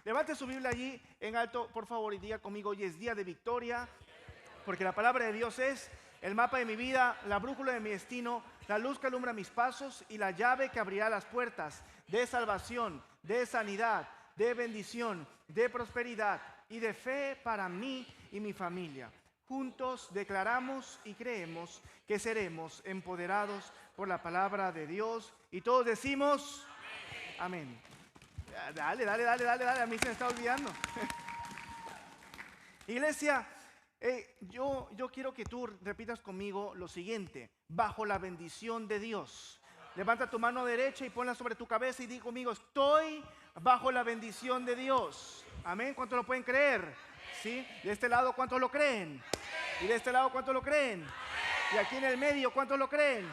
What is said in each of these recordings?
Levante su Biblia allí en alto, por favor, y diga conmigo: hoy es día de victoria, porque la palabra de Dios es el mapa de mi vida, la brújula de mi destino, la luz que alumbra mis pasos y la llave que abrirá las puertas de salvación, de sanidad, de bendición, de prosperidad y de fe para mí y mi familia. Juntos declaramos y creemos que seremos empoderados por la palabra de Dios y todos decimos amén. Dale, a mí se me está olvidando. Iglesia, yo quiero que tú repitas conmigo lo siguiente: bajo la bendición de Dios. Levanta tu mano derecha y ponla sobre tu cabeza y di conmigo: estoy bajo la bendición de Dios. Amén. ¿Cuántos lo pueden creer? ¿Sí? De este lado, ¿cuántos lo creen? Y de este lado, ¿cuántos lo creen? Y aquí en el medio, ¿cuántos lo creen?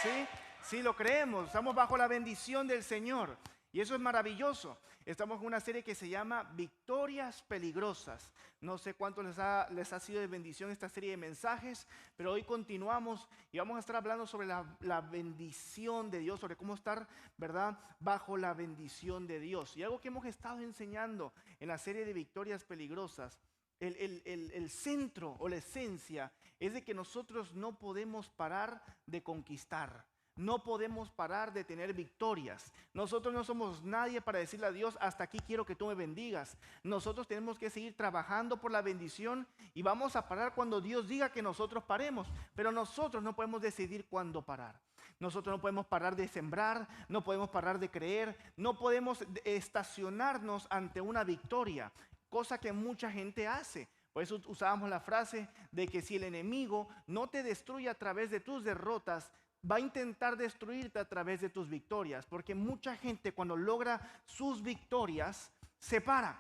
¿Sí? Sí, lo creemos. Estamos bajo la bendición del Señor. Y eso es maravilloso. Estamos en una serie que se llama Victorias Peligrosas. No sé cuánto les ha sido de bendición esta serie de mensajes, pero hoy continuamos y vamos a estar hablando sobre la bendición de Dios, sobre cómo estar, ¿verdad?, bajo la bendición de Dios. Y algo que hemos estado enseñando en la serie de Victorias Peligrosas, el centro o la esencia es de que nosotros no podemos parar de conquistar. No podemos parar de tener victorias. Nosotros no somos nadie para decirle a Dios: hasta aquí quiero que tú me bendigas. Nosotros tenemos que seguir trabajando por la bendición y vamos a parar cuando Dios diga que nosotros paremos. Pero nosotros no podemos decidir cuándo parar. Nosotros no podemos parar de sembrar, no podemos parar de creer, no podemos estacionarnos ante una victoria, cosa que mucha gente hace. Por eso usábamos la frase de que si el enemigo no te destruye a través de tus derrotas, va a intentar destruirte a través de tus victorias, porque mucha gente cuando logra sus victorias se para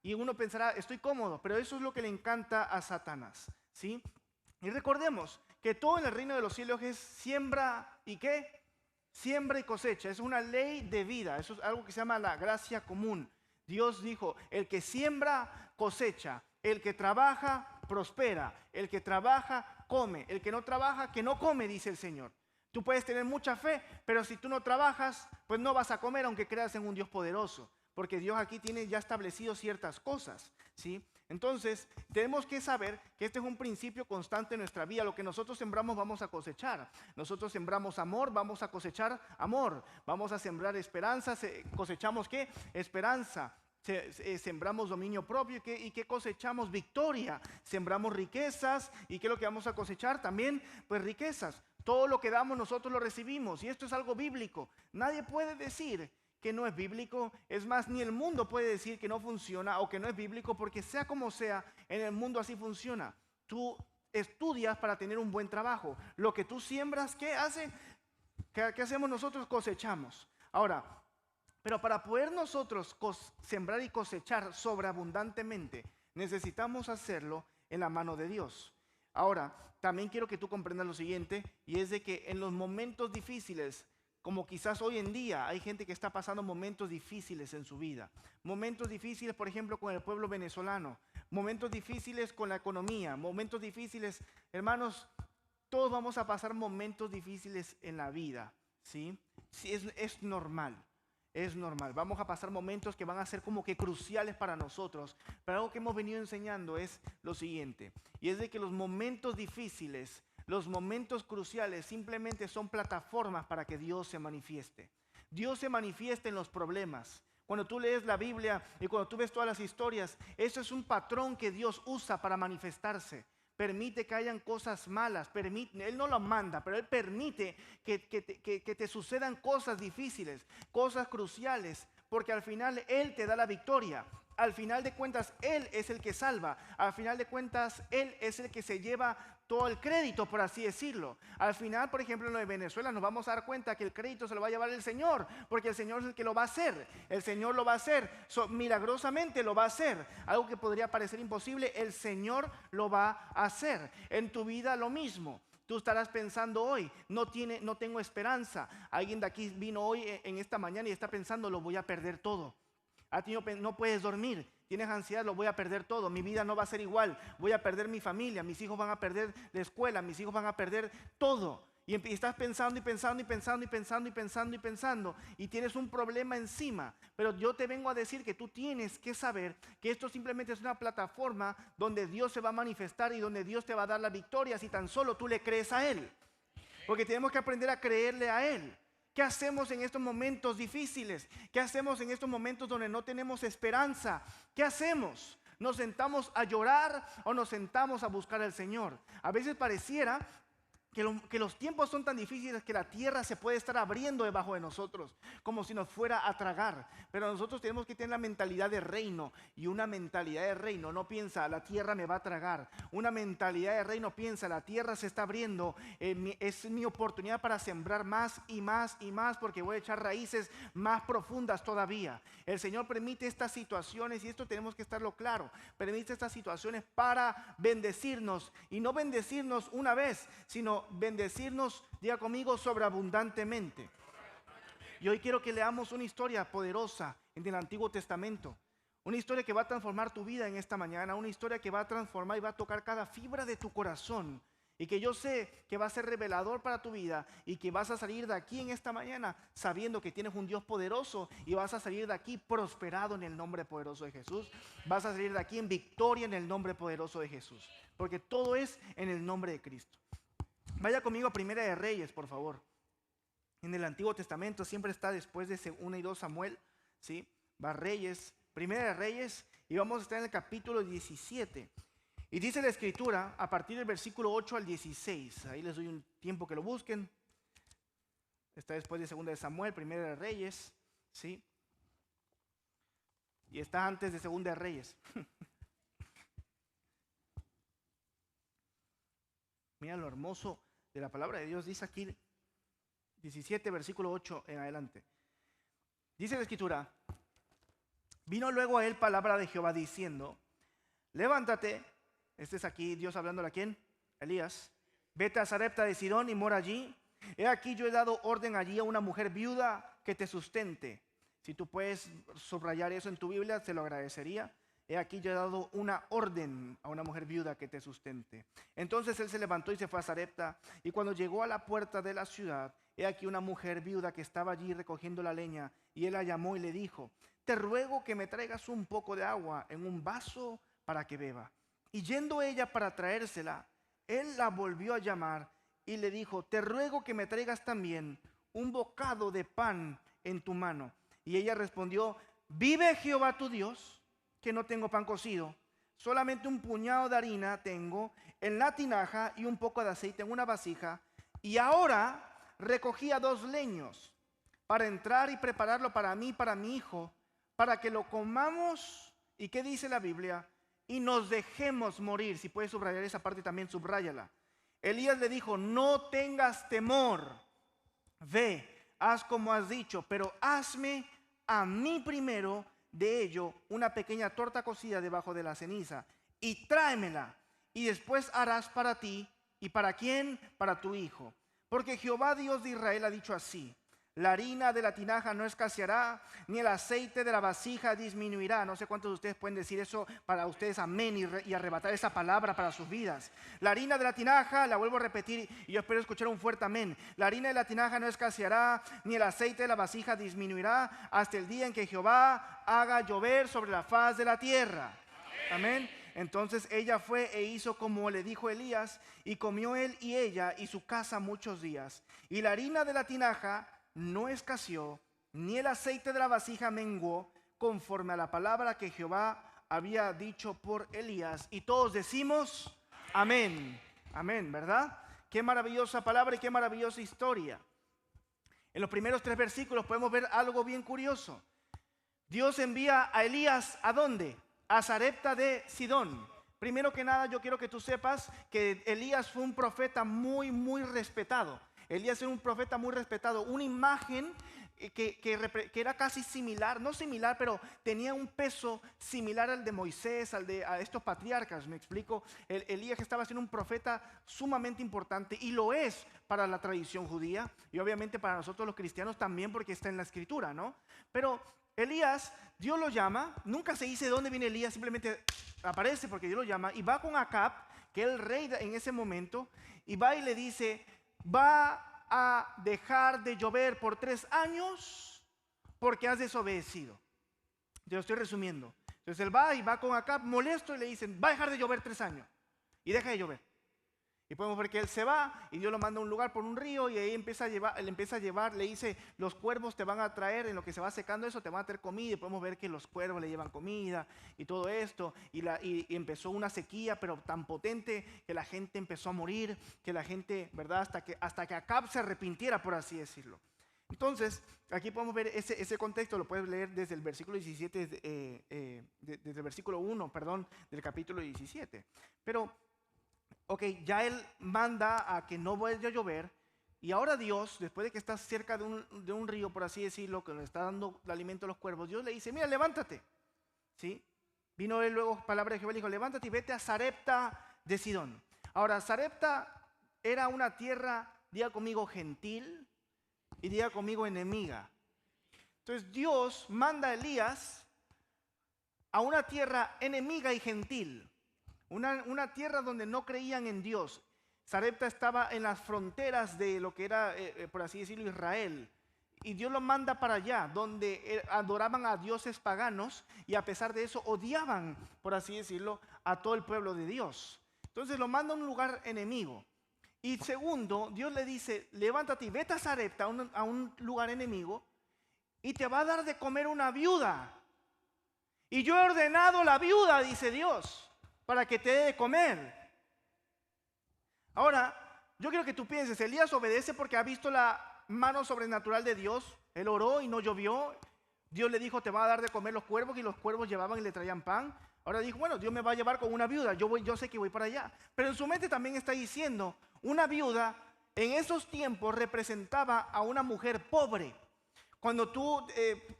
y uno pensará: estoy cómodo, pero eso es lo que le encanta a Satanás, ¿sí? Y recordemos que todo en el reino de los cielos es siembra y ¿qué? Siembra y cosecha. Es una ley de vida. Eso es algo que se llama la gracia común. Dios dijo: el que siembra cosecha, el que trabaja prospera, el que trabaja come, el que no trabaja que no come, dice el Señor. Tú puedes tener mucha fe, pero si tú no trabajas, pues no vas a comer, aunque creas en un Dios poderoso, porque Dios aquí tiene ya establecido ciertas cosas, ¿sí? Entonces, tenemos que saber que este es un principio constante en nuestra vida. Lo que nosotros sembramos vamos a cosechar. Nosotros sembramos amor, vamos a cosechar amor. Vamos a sembrar esperanza, cosechamos ¿qué? Esperanza. Sembramos dominio propio y ¿qué cosechamos? Victoria. Sembramos riquezas y ¿qué es lo que vamos a cosechar? También pues riquezas. Todo lo que damos nosotros lo recibimos, y esto es algo bíblico. Nadie puede decir que no es bíblico. Es más, ni el mundo puede decir que no funciona o que no es bíblico, porque sea como sea, en el mundo así funciona. Tú estudias para tener un buen trabajo. Lo que tú siembras, ¿qué hace? ¿Qué hacemos nosotros? Cosechamos. Ahora, pero para poder nosotros sembrar y cosechar sobreabundantemente, necesitamos hacerlo en la mano de Dios. Ahora, también quiero que tú comprendas lo siguiente, y es de que en los momentos difíciles, como quizás hoy en día hay gente que está pasando momentos difíciles en su vida. Momentos difíciles, por ejemplo, con el pueblo venezolano. Momentos difíciles con la economía. Momentos difíciles, hermanos, todos vamos a pasar momentos difíciles en la vida, ¿sí? Sí, es normal. Es normal, vamos a pasar momentos que van a ser como que cruciales para nosotros. Pero algo que hemos venido enseñando es lo siguiente, y es de que los momentos difíciles, los momentos cruciales simplemente son plataformas para que Dios se manifieste. Dios se manifiesta en los problemas. Cuando tú lees la Biblia y cuando tú ves todas las historias, eso es un patrón que Dios usa para manifestarse. Permite que hayan cosas malas, Él no lo manda, pero Él permite que te sucedan cosas difíciles, cosas cruciales, porque al final Él te da la victoria. Al final de cuentas, Él es el que salva. Al final de cuentas, Él es el que se lleva todo el crédito, por así decirlo. Al final, por ejemplo, en lo de Venezuela, nos vamos a dar cuenta que el crédito se lo va a llevar el Señor, porque el Señor es el que lo va a hacer. El Señor lo va a hacer, milagrosamente lo va a hacer. Algo que podría parecer imposible, el Señor lo va a hacer. En tu vida lo mismo. Tú estarás pensando hoy: no tengo esperanza. Alguien de aquí vino hoy en esta mañana y está pensando: lo voy a perder todo. No puedes dormir, tienes ansiedad: lo voy a perder todo, mi vida no va a ser igual, voy a perder mi familia, mis hijos van a perder la escuela, mis hijos van a perder todo. Y estás pensando y pensando y pensando y pensando y pensando y pensando y tienes un problema encima. Pero yo te vengo a decir que tú tienes que saber que esto simplemente es una plataforma donde Dios se va a manifestar y donde Dios te va a dar la victoria si tan solo tú le crees a Él. Porque tenemos que aprender a creerle a Él. ¿Qué hacemos en estos momentos difíciles? ¿Qué hacemos en estos momentos donde no tenemos esperanza? ¿Qué hacemos? ¿Nos sentamos a llorar o nos sentamos a buscar al Señor? A veces pareciera que los tiempos son tan difíciles que la tierra se puede estar abriendo debajo de nosotros, como si nos fuera a tragar. Pero nosotros tenemos que tener la mentalidad de reino, y una mentalidad de reino no piensa, la tierra me va a tragar. Una mentalidad de reino piensa, la tierra se está abriendo, es mi oportunidad para sembrar más y más y más, porque voy a echar raíces más profundas todavía. El Señor permite estas situaciones, y esto tenemos que estarlo claro, permite estas situaciones para bendecirnos, y no bendecirnos una vez, sino bendecirnos, diga conmigo, sobreabundantemente. Y hoy quiero que leamos una historia poderosa en el Antiguo Testamento. Una historia que va a transformar tu vida en esta mañana. Una historia que va a transformar y va a tocar cada fibra de tu corazón. Y que yo sé que va a ser revelador para tu vida. Y que vas a salir de aquí en esta mañana sabiendo que tienes un Dios poderoso. Y vas a salir de aquí prosperado en el nombre poderoso de Jesús. Vas a salir de aquí en victoria en el nombre poderoso de Jesús. Porque todo es en el nombre de Cristo. Vaya conmigo a Primera de Reyes, por favor. En el Antiguo Testamento siempre está después de 1 y 2 Samuel, ¿sí? Va Reyes, Primera de Reyes, y vamos a estar en el capítulo 17. Y dice la Escritura, a partir del versículo 8 al 16. Ahí les doy un tiempo que lo busquen. Está después de 2 de Samuel, Primera de Reyes, ¿sí? Y está antes de 2 de Reyes. Mira lo hermoso de la palabra de Dios. Dice aquí 17, versículo 8 en adelante. Dice la Escritura: vino luego a él palabra de Jehová diciendo: levántate. Este es aquí Dios hablándole a quién, Elías. Vete a Sarepta de Sidón y mora allí. He aquí yo he dado orden allí a una mujer viuda que te sustente. Si tú puedes subrayar eso en tu Biblia, te lo agradecería. He aquí yo he dado una orden a una mujer viuda que te sustente. Entonces él se levantó y se fue a Sarepta. Y cuando llegó a la puerta de la ciudad, he aquí una mujer viuda que estaba allí recogiendo la leña. Y él la llamó y le dijo: te ruego que me traigas un poco de agua en un vaso para que beba. Y yendo ella para traérsela, él la volvió a llamar y le dijo: te ruego que me traigas también un bocado de pan en tu mano. Y ella respondió: vive Jehová tu Dios, que no tengo pan cocido, solamente un puñado de harina tengo en la tinaja y un poco de aceite en una vasija. Y ahora recogía 2 leños para entrar y prepararlo para mí y para mi hijo, para que lo comamos. ¿Y qué dice la Biblia? Y nos dejemos morir. Si puedes subrayar esa parte también, subráyala. Elías le dijo: no tengas temor, ve, haz como has dicho, pero hazme a mí primero de ello una pequeña torta cocida debajo de la ceniza, y tráemela, y después harás para ti. ¿Y para quién? Para tu hijo. Porque Jehová Dios de Israel ha dicho así: la harina de la tinaja no escaseará, ni el aceite de la vasija disminuirá. No sé cuántos de ustedes pueden decir eso para ustedes, amén, y arrebatar esa palabra para sus vidas. La harina de la tinaja, la vuelvo a repetir, y yo espero escuchar un fuerte amén. La harina de la tinaja no escaseará, ni el aceite de la vasija disminuirá, hasta el día en que Jehová haga llover sobre la faz de la tierra. Amén. Entonces ella fue e hizo como le dijo Elías, y comió él y ella y su casa muchos días. Y la harina de la tinaja no escaseó, ni el aceite de la vasija menguó, conforme a la palabra que Jehová había dicho por Elías. Y todos decimos amén, amén, ¿verdad? Qué maravillosa palabra y qué maravillosa historia. En los primeros 3 versículos podemos ver algo bien curioso. Dios envía a Elías, ¿a dónde? A Sarepta de Sidón. Primero que nada, yo quiero que tú sepas que Elías fue un profeta muy, muy respetado. Elías era un profeta muy respetado, una imagen que era casi similar, no similar, pero tenía un peso similar al de Moisés, a estos patriarcas, me explico. Elías estaba siendo un profeta sumamente importante, y lo es para la tradición judía, y obviamente para nosotros los cristianos también, porque está en la escritura, ¿no? Pero Elías, Dios lo llama, nunca se dice de dónde viene Elías, simplemente aparece porque Dios lo llama, y va con Acab, que era el rey en ese momento, y va y le dice: va a dejar de llover por 3 años porque has desobedecido. Te lo estoy resumiendo. Entonces él va y va con Acab molesto y le dicen, va a dejar de llover 3 años. Y deja de llover. Y podemos ver que él se va y Dios lo manda a un lugar por un río y ahí él empieza a llevar, le dice, los cuervos te van a traer, en lo que se va secando eso, te van a traer comida. Y podemos ver que los cuervos le llevan comida y todo esto. Y empezó una sequía, pero tan potente que la gente empezó a morir, que la gente, ¿verdad? Hasta que Acab se arrepintiera, por así decirlo. Entonces, aquí podemos ver ese contexto, lo puedes leer desde el versículo 17, desde el versículo 1, perdón, del capítulo 17. Pero, ok, ya él manda a que no vaya a llover, y ahora Dios, después de que está cerca de un río, por así decirlo, que le está dando el alimento a los cuervos, Dios le dice, mira, levántate, ¿sí? Vino él luego, palabra de Jehová, le dijo, levántate y vete a Sarepta de Sidón. Ahora, Sarepta era una tierra, diga conmigo, gentil, y diga conmigo, enemiga. Entonces Dios manda a Elías a una tierra enemiga y gentil, una tierra donde no creían en Dios. Sarepta estaba en las fronteras de lo que era, por así decirlo, Israel. Y Dios lo manda para allá, donde adoraban a dioses paganos y a pesar de eso odiaban, por así decirlo, a todo el pueblo de Dios. Entonces lo manda a un lugar enemigo. Y segundo, Dios le dice, levántate y vete a Sarepta, a un lugar enemigo, y te va a dar de comer una viuda. Y yo he ordenado la viuda, dice Dios, para que te dé de comer. Ahora, yo quiero que tú pienses, Elías obedece porque ha visto la mano sobrenatural de Dios. Él oró y no llovió. Dios le dijo, te va a dar de comer los cuervos, y los cuervos llevaban y le traían pan. Ahora dijo, bueno, Dios me va a llevar con una viuda, yo sé que voy para allá. Pero en su mente también está diciendo, una viuda en esos tiempos representaba a una mujer pobre. Cuando tú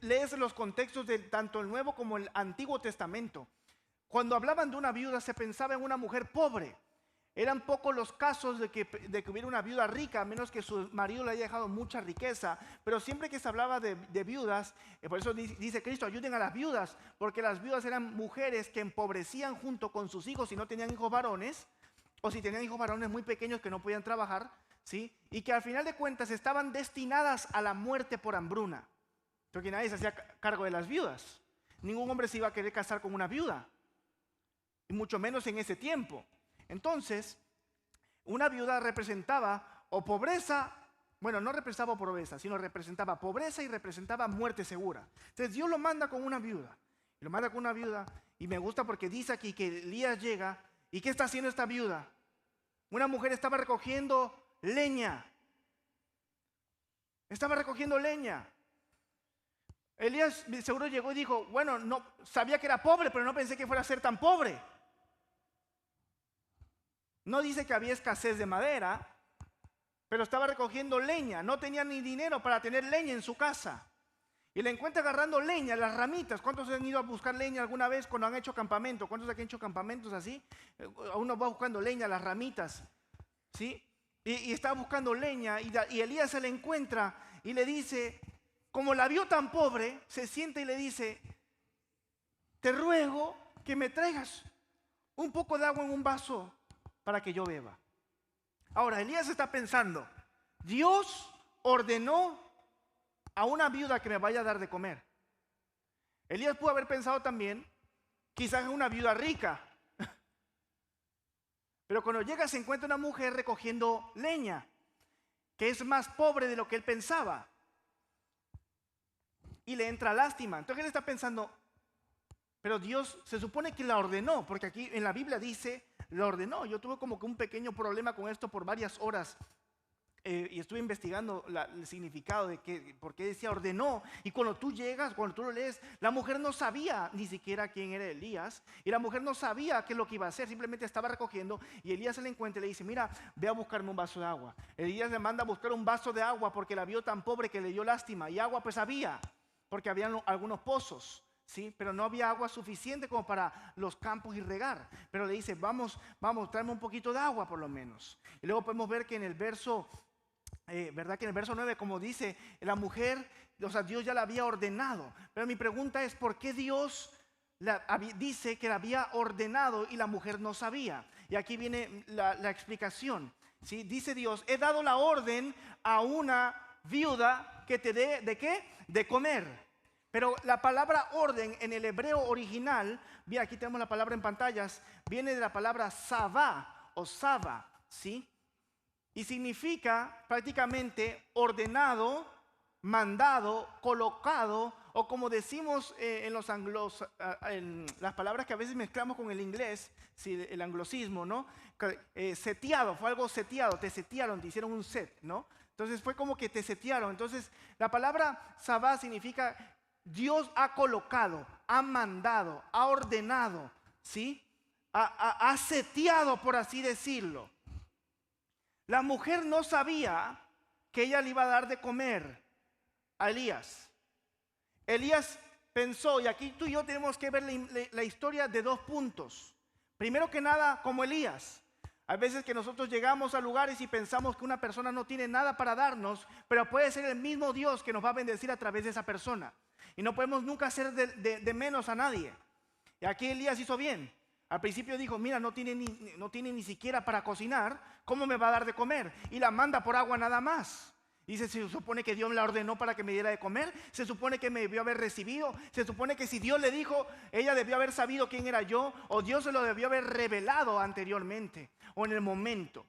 lees los contextos de tanto el Nuevo como el Antiguo Testamento, cuando hablaban de una viuda se pensaba en una mujer pobre. Eran pocos los casos de que hubiera una viuda rica, a menos que su marido le haya dejado mucha riqueza. Pero siempre que se hablaba de viudas, por eso dice Cristo, ayuden a las viudas, porque las viudas eran mujeres que empobrecían junto con sus hijos si no tenían hijos varones, o si tenían hijos varones muy pequeños que no podían trabajar, ¿sí? Y que al final de cuentas estaban destinadas a la muerte por hambruna. Porque nadie se hacía cargo de las viudas. Ningún hombre se iba a querer casar con una viuda, y mucho menos en ese tiempo. Entonces, una viuda representaba o pobreza, bueno, no representaba pobreza, sino representaba pobreza y representaba muerte segura. Entonces Dios lo manda con una viuda, y me gusta porque dice aquí que Elías llega, ¿y qué está haciendo esta viuda? Una mujer estaba recogiendo leña. Elías seguro llegó y dijo, bueno, no sabía que era pobre, pero no pensé que fuera a ser tan pobre. No dice que había escasez de madera, pero estaba recogiendo leña. No tenía ni dinero para tener leña en su casa. Y la encuentra agarrando leña, las ramitas. ¿Cuántos han ido a buscar leña alguna vez cuando han hecho campamento? ¿Cuántos aquí han hecho campamentos así? Uno va buscando leña, las ramitas, ¿sí? Y está buscando leña y Elías se la encuentra y le dice, como la vio tan pobre, se sienta y le dice, te ruego que me traigas un poco de agua en un vaso para que yo beba. Ahora, Elías está pensando, Dios ordenó a una viuda que me vaya a dar de comer. Elías pudo haber pensado también, quizás es una viuda rica. Pero cuando llega se encuentra una mujer recogiendo leña, que es más pobre de lo que él pensaba. Y le entra lástima. Entonces él está pensando, pero Dios se supone que la ordenó, porque aquí en la Biblia dice, la ordenó. Yo tuve como que un pequeño problema con esto por varias horas. Y estuve investigando el significado de por qué decía ordenó. Y cuando tú llegas, cuando tú lo lees, la mujer no sabía ni siquiera quién era Elías. Y la mujer no sabía qué es lo que iba a hacer. Simplemente estaba recogiendo. Y Elías se le encuentra y le dice, mira, ve a buscarme un vaso de agua. Elías le manda a buscar un vaso de agua porque la vio tan pobre que le dio lástima. Y agua pues había, porque habían algunos pozos, ¿sí? Pero no había agua suficiente como para los campos y regar. Pero le dice, vamos, tráeme un poquito de agua por lo menos. Y luego podemos ver que en el verso... ¿verdad? Que en el verso 9, como dice, la mujer, o sea, Dios ya la había ordenado. Pero mi pregunta es, ¿por qué Dios dice que la había ordenado y la mujer no sabía? Y aquí viene la explicación. ¿sí? Dice Dios, he dado la orden a una viuda que te dé, ¿de qué? De comer. Pero la palabra orden en el hebreo original, bien, aquí tenemos la palabra en pantallas, viene de la palabra sabá o saba, ¿sí? Y significa prácticamente ordenado, mandado, colocado, o como decimos en los anglos, en las palabras que a veces mezclamos con el inglés, ¿sí? El anglosismo, ¿no? Seteado, fue algo seteado, te setearon, te hicieron un set, ¿no? Entonces fue como que te setearon. Entonces la palabra sabá significa Dios ha colocado, ha mandado, ha ordenado, ¿sí? Ha seteado, por así decirlo. La mujer no sabía que ella le iba a dar de comer a Elías. Elías pensó, y aquí tú y yo tenemos que ver la historia de dos puntos. Primero que nada, como Elías. Hay veces que nosotros llegamos a lugares y pensamos que una persona no tiene nada para darnos, pero puede ser el mismo Dios que nos va a bendecir a través de esa persona. Y no podemos nunca hacer de menos a nadie. Y aquí Elías hizo bien. Al principio dijo, mira, no tiene ni siquiera para cocinar, ¿cómo me va a dar de comer? Y la manda por agua nada más. Dice, se supone que Dios me la ordenó para que me diera de comer, se supone que me debió haber recibido, se supone que si Dios le dijo, ella debió haber sabido quién era yo, o Dios se lo debió haber revelado anteriormente, o en el momento.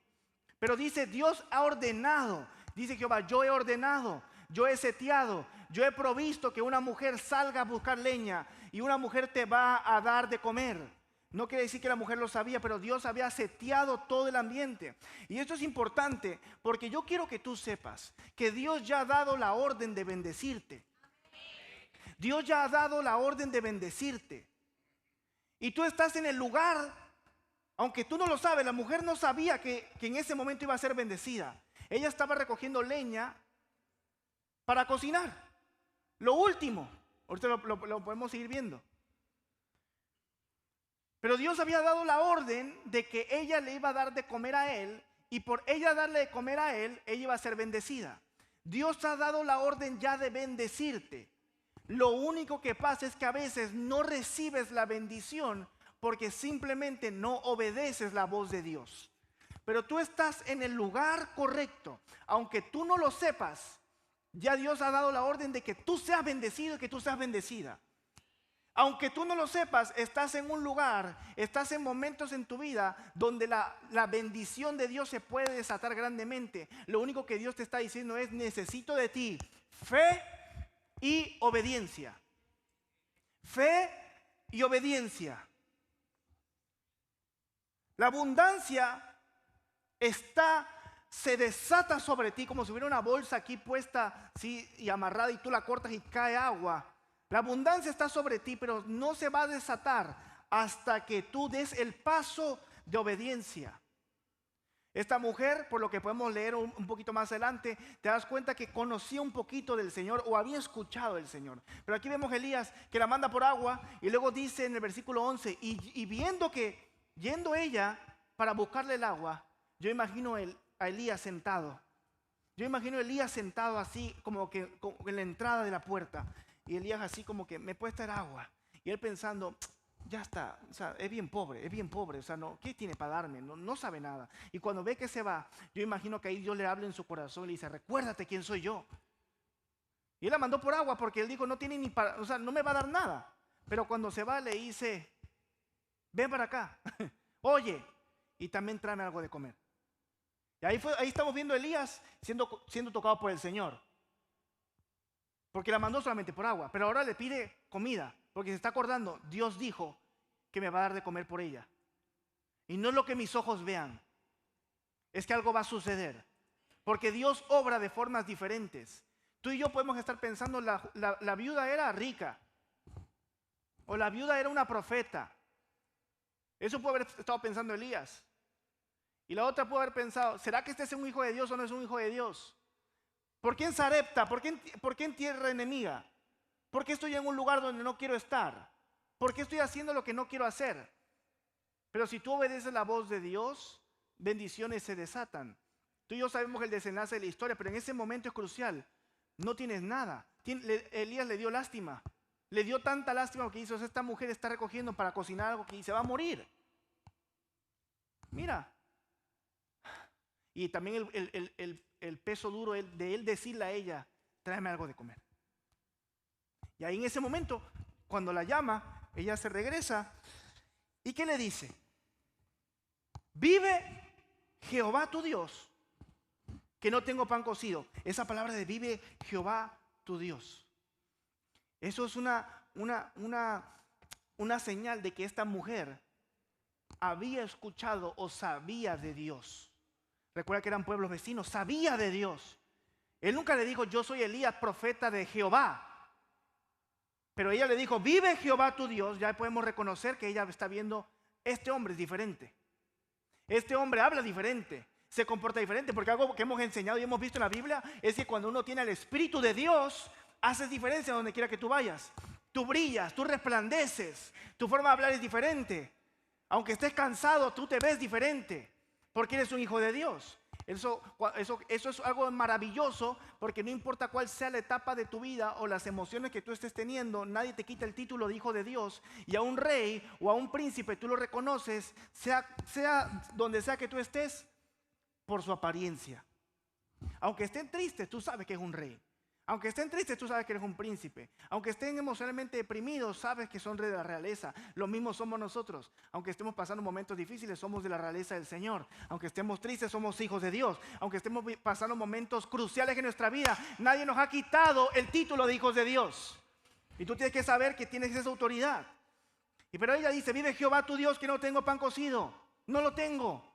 Pero dice, Dios ha ordenado, dice Jehová, yo he ordenado, yo he seteado, yo he provisto que una mujer salga a buscar leña y una mujer te va a dar de comer. No quiere decir que la mujer lo sabía, pero Dios había seteado todo el ambiente. Y esto es importante porque yo quiero que tú sepas que Dios ya ha dado la orden de bendecirte. Dios ya ha dado la orden de bendecirte. Y tú estás en el lugar, aunque tú no lo sabes, la mujer no sabía que en ese momento iba a ser bendecida. Ella estaba recogiendo leña para cocinar. Lo último, ahorita lo podemos seguir viendo. Pero Dios había dado la orden de que ella le iba a dar de comer a él, y por ella darle de comer a él, ella iba a ser bendecida. Dios ha dado la orden ya de bendecirte. Lo único que pasa es que a veces no recibes la bendición porque simplemente no obedeces la voz de Dios. Pero tú estás en el lugar correcto. Aunque tú no lo sepas, ya Dios ha dado la orden de que tú seas bendecido y que tú seas bendecida. Aunque tú no lo sepas, estás en un lugar, estás en momentos en tu vida donde la bendición de Dios se puede desatar grandemente. Lo único que Dios te está diciendo es, necesito de ti fe y obediencia. Fe y obediencia. La abundancia se desata sobre ti como si hubiera una bolsa aquí puesta, ¿sí? Y amarrada, y tú la cortas y cae agua. La abundancia está sobre ti, pero no se va a desatar hasta que tú des el paso de obediencia. Esta mujer, por lo que podemos leer un poquito más adelante, te das cuenta que conocía un poquito del Señor o había escuchado del Señor. Pero aquí vemos a Elías que la manda por agua y luego dice en el versículo 11, y viendo que yendo ella para buscarle el agua, yo imagino a Elías sentado. Yo imagino a Elías sentado así como que en la entrada de la puerta. Y Elías así como que, ¿me puede traer agua? Y él pensando, ya está, o sea, es bien pobre, o sea, no, ¿qué tiene para darme? No sabe nada. Y cuando ve que se va, yo imagino que ahí Dios le habla en su corazón y le dice, recuérdate quién soy yo. Y él la mandó por agua porque él dijo, no tiene ni para, o sea, no me va a dar nada. Pero cuando se va le dice, ven para acá, oye, y también tráeme algo de comer. Y ahí estamos viendo a Elías siendo tocado por el Señor. Porque la mandó solamente por agua, pero ahora le pide comida, porque se está acordando, Dios dijo que me va a dar de comer por ella. Y no es lo que mis ojos vean, es que algo va a suceder, porque Dios obra de formas diferentes. Tú y yo podemos estar pensando, la viuda era rica, o la viuda era una profeta. Eso puede haber estado pensando Elías. Y la otra puede haber pensado, ¿será que este es un hijo de Dios o no es un hijo de Dios? ¿Por qué en Sarepta? ¿Por qué en tierra enemiga? ¿Por qué estoy en un lugar donde no quiero estar? ¿Por qué estoy haciendo lo que no quiero hacer? Pero si tú obedeces la voz de Dios, bendiciones se desatan. Tú y yo sabemos el desenlace de la historia, pero en ese momento es crucial. No tienes nada. Elías le dio lástima. Le dio tanta lástima que hizo, esta mujer está recogiendo para cocinar algo que se va a morir. Mira. Y también el peso duro de él decirle a ella, tráeme algo de comer. Y ahí en ese momento, cuando la llama, ella se regresa. ¿Y qué le dice? Vive Jehová tu Dios, que no tengo pan cocido. Esa palabra de vive Jehová tu Dios. Eso es una señal de que esta mujer había escuchado o sabía de Dios. Recuerda que eran pueblos vecinos, sabía de Dios. Él nunca le dijo, yo soy Elías, profeta de Jehová. Pero ella le dijo, vive Jehová tu Dios. Ya podemos reconocer que ella está viendo, este hombre es diferente. Este hombre habla diferente, se comporta diferente. Porque algo que hemos enseñado y hemos visto en la Biblia es que cuando uno tiene el Espíritu de Dios, haces diferencia donde quiera que tú vayas. Tú brillas, tú resplandeces, tu forma de hablar es diferente. Aunque estés cansado, tú te ves diferente, porque eres un hijo de Dios. Eso es algo maravilloso, porque no importa cuál sea la etapa de tu vida o las emociones que tú estés teniendo, nadie te quita el título de hijo de Dios. Y a un rey o a un príncipe tú lo reconoces, sea donde sea que tú estés, por su apariencia. Aunque estén tristes, tú sabes que es un rey. Aunque estén tristes, tú sabes que eres un príncipe. Aunque estén emocionalmente deprimidos, sabes que son de la realeza. Lo mismo somos nosotros. Aunque estemos pasando momentos difíciles, somos de la realeza del Señor. Aunque estemos tristes, somos hijos de Dios. Aunque estemos pasando momentos cruciales en nuestra vida, nadie nos ha quitado el título de hijos de Dios. Y tú tienes que saber que tienes esa autoridad. Pero ella dice, vive Jehová tu Dios, que no tengo pan cocido. No lo tengo.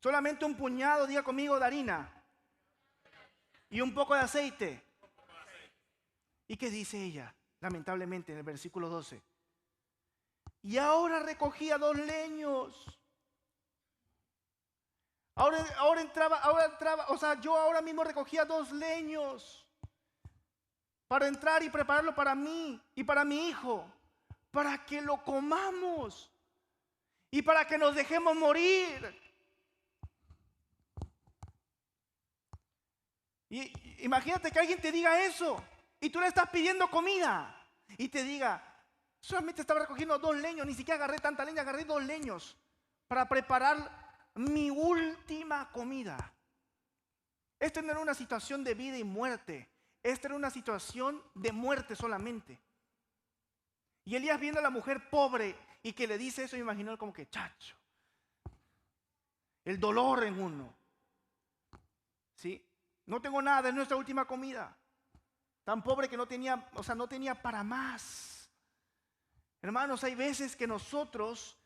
Solamente un puñado, diga conmigo, de harina. Y un poco de aceite. ¿Y qué dice ella? Lamentablemente en el versículo 12. Y ahora recogía 2 leños. Ahora entraba, o sea, yo ahora mismo recogía 2 leños para entrar y prepararlo para mí y para mi hijo, para que lo comamos y para que nos dejemos morir. Y imagínate que alguien te diga eso y tú le estás pidiendo comida y te diga, solamente estaba recogiendo 2 leños, ni siquiera agarré tanta leña, agarré 2 leños para preparar mi última comida. Esta no era una situación de vida y muerte, esta era una situación de muerte solamente. Y Elías, viendo a la mujer pobre y que le dice eso, me imaginó como que, chacho, el dolor en uno. ¿Sí? No tengo nada, es nuestra última comida. Tan pobre que no tenía, no tenía para más. Hermanos, hay veces que nosotros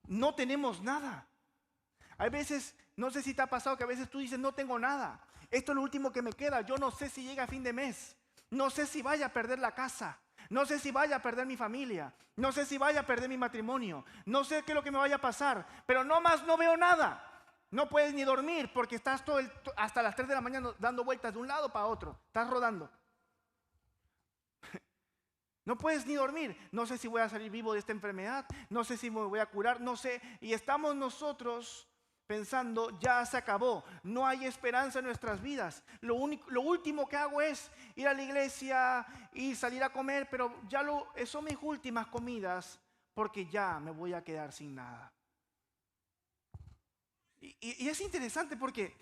no tenemos nada. Hay veces, no sé si te ha pasado que a veces tú dices, no tengo nada. Esto es lo último que me queda. Yo no sé si llega a fin de mes. No sé si vaya a perder la casa. No sé si vaya a perder mi familia. No sé si vaya a perder mi matrimonio. No sé qué es lo que me vaya a pasar. Pero no más, no veo nada. No puedes ni dormir porque estás hasta las 3 de la mañana dando vueltas de un lado para otro. Estás rodando. No puedes ni dormir. No sé si voy a salir vivo de esta enfermedad. No sé si me voy a curar. No sé. Y estamos nosotros pensando, ya se acabó. No hay esperanza en nuestras vidas. Lo último que hago es ir a la iglesia y salir a comer. Pero ya son mis últimas comidas porque ya me voy a quedar sin nada. Y es interesante porque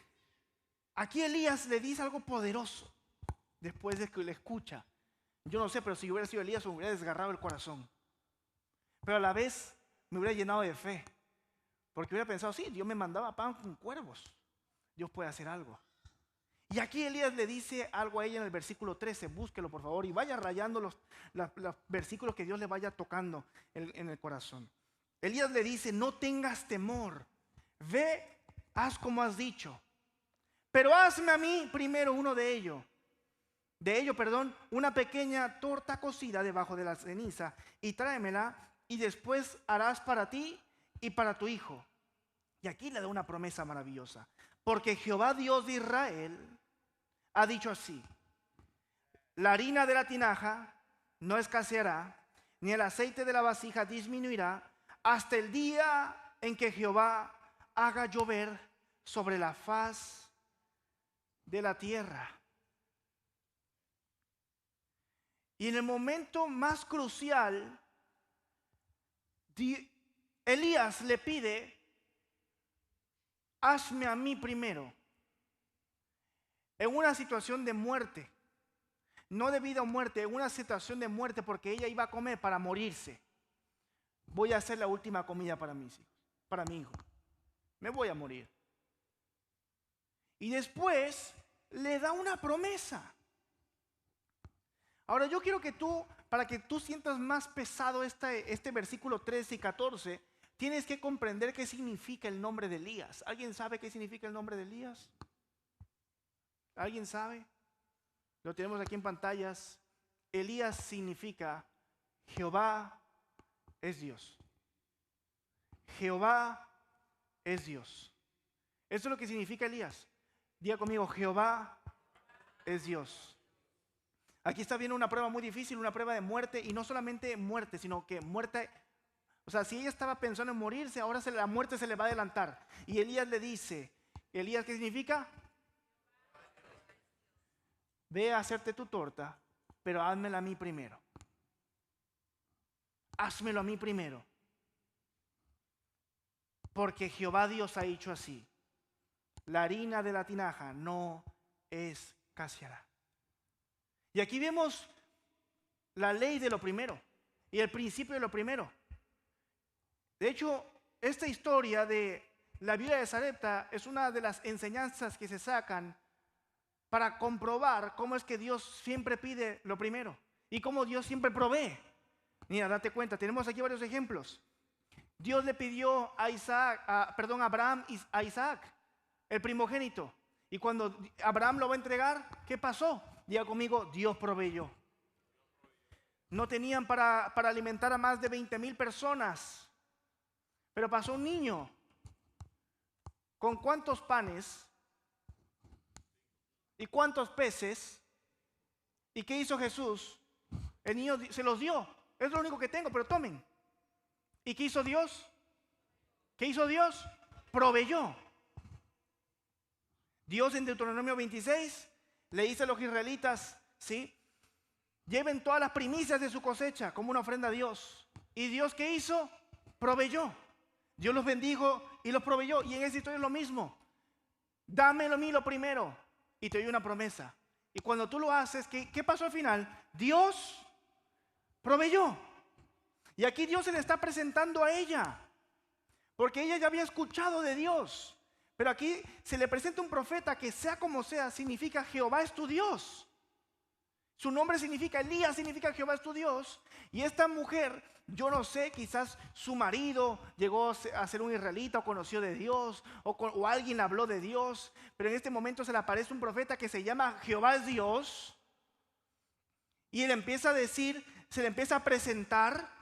aquí Elías le dice algo poderoso después de que le escucha. Yo no sé, pero si hubiera sido Elías me hubiera desgarrado el corazón. Pero a la vez me hubiera llenado de fe. Porque hubiera pensado, sí, Dios me mandaba pan con cuervos. Dios puede hacer algo. Y aquí Elías le dice algo a ella en el versículo 13. Búsquelo por favor y vaya rayando los versículos que Dios le vaya tocando en el corazón. Elías le dice, no tengas temor. Ve, haz como has dicho. Pero hazme a mí primero una pequeña torta cocida debajo de la ceniza y tráemela y después harás para ti y para tu hijo. Y aquí le da una promesa maravillosa. Porque Jehová Dios de Israel ha dicho así: la harina de la tinaja no escaseará, ni el aceite de la vasija disminuirá, hasta el día en que Jehová haga llover sobre la faz de la tierra. Y en el momento más crucial, Elías le pide hazme a mí primero. En una situación de muerte, no de vida o muerte, en una situación de muerte porque ella iba a comer para morirse. Voy a hacer la última comida para mis hijos, para mi hijo. Me voy a morir. Y después le da una promesa. Ahora yo quiero que tú, para que tú sientas más pesado este versículo 13 y 14, tienes que comprender qué significa el nombre de Elías. ¿Alguien sabe qué significa el nombre de Elías? ¿Alguien sabe? Lo tenemos aquí en pantallas. Elías significa Jehová es Dios. Jehová es Dios. Eso es lo que significa Elías. Diga conmigo, Jehová es Dios. Aquí está viendo una prueba muy difícil, una prueba de muerte, y no solamente muerte, sino que muerte. O sea, si ella estaba pensando en morirse, ahora la muerte se le va a adelantar. Y Elías le dice, ¿Elías qué significa? Ve a hacerte tu torta, pero házmela a mí primero. Házmelo a mí primero. Porque Jehová Dios ha dicho así: la harina de la tinaja no escaseará. Y aquí vemos la ley de lo primero y el principio de lo primero. De hecho, esta historia de la viuda de Sarepta es una de las enseñanzas que se sacan para comprobar cómo es que Dios siempre pide lo primero y cómo Dios siempre provee. Mira, date cuenta, tenemos aquí varios ejemplos. Dios le pidió a Abraham a Isaac, el primogénito. Y cuando Abraham lo va a entregar, ¿qué pasó? Diga conmigo, Dios proveyó. No tenían para alimentar a más de 20,000 personas. Pero pasó un niño. ¿Con cuántos panes? ¿Y cuántos peces? ¿Y qué hizo Jesús? El niño se los dio. Es lo único que tengo, pero tomen. ¿Y qué hizo Dios? ¿Qué hizo Dios? Proveyó. Dios en Deuteronomio 26 le dice a los israelitas, ¿sí? Lleven todas las primicias de su cosecha como una ofrenda a Dios. ¿Y Dios qué hizo? Proveyó. Dios los bendijo y los proveyó. Y en esta historia es lo mismo. Dámelo a mí lo primero y te doy una promesa. Y cuando tú lo haces, ¿qué pasó al final? Dios proveyó. Y aquí Dios se le está presentando a ella, porque ella ya había escuchado de Dios. Pero aquí se le presenta un profeta que, sea como sea, significa Jehová es tu Dios. Su nombre significa Elías, significa Jehová es tu Dios. Y esta mujer, yo no sé, quizás su marido llegó a ser un israelita o conoció de Dios, o alguien le habló de Dios. Pero en este momento se le aparece un profeta que se llama Jehová es Dios. Y él empieza a decir, se le empieza a presentar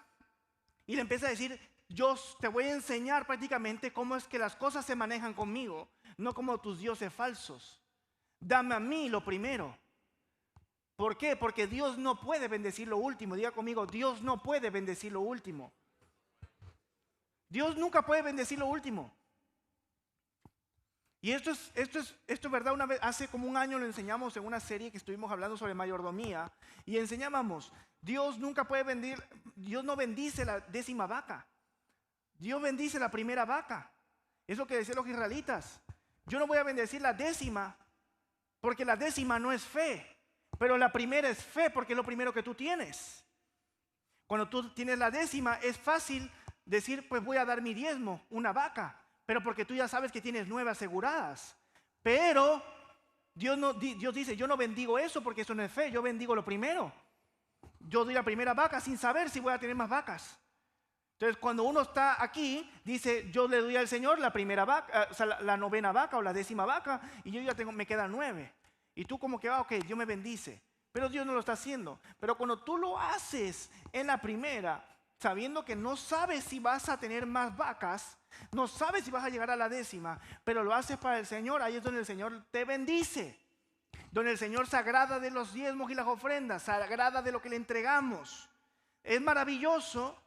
y le empieza a decir: yo te voy a enseñar prácticamente cómo es que las cosas se manejan conmigo, no como tus dioses falsos. Dame a mí lo primero. ¿Por qué? Porque Dios no puede bendecir lo último. Diga conmigo, Dios no puede bendecir lo último. Dios nunca puede bendecir lo último. Y esto es verdad. Una vez, hace como un año lo enseñamos en una serie que estuvimos hablando sobre mayordomía. Y enseñábamos, Dios nunca puede bendecir, Dios no bendice la 10ª vaca. Dios bendice la primera vaca. Es lo que decían los israelitas. Yo no voy a bendecir la 10ª, porque la 10ª no es fe. Pero la primera es fe, porque es lo primero que tú tienes. Cuando tú tienes la 10ª, es fácil decir, pues voy a dar mi diezmo, una vaca. Pero porque tú ya sabes que tienes 9 aseguradas. Pero Dios dice, yo no bendigo eso porque eso no es fe, yo bendigo lo primero. Yo doy la primera vaca sin saber si voy a tener más vacas. Entonces, cuando uno está aquí, dice, yo le doy al Señor la primera vaca, o sea, la 9ª vaca o la 10ª vaca, y yo ya me quedan 9. Y tú como que, ok, Dios me bendice. Pero Dios no lo está haciendo. Pero cuando tú lo haces en la primera, sabiendo que no sabes si vas a tener más vacas, no sabes si vas a llegar a la 10ª, pero lo haces para el Señor, ahí es donde el Señor te bendice. Donde el Señor se agrada de los diezmos y las ofrendas, se agrada de lo que le entregamos. Es maravilloso,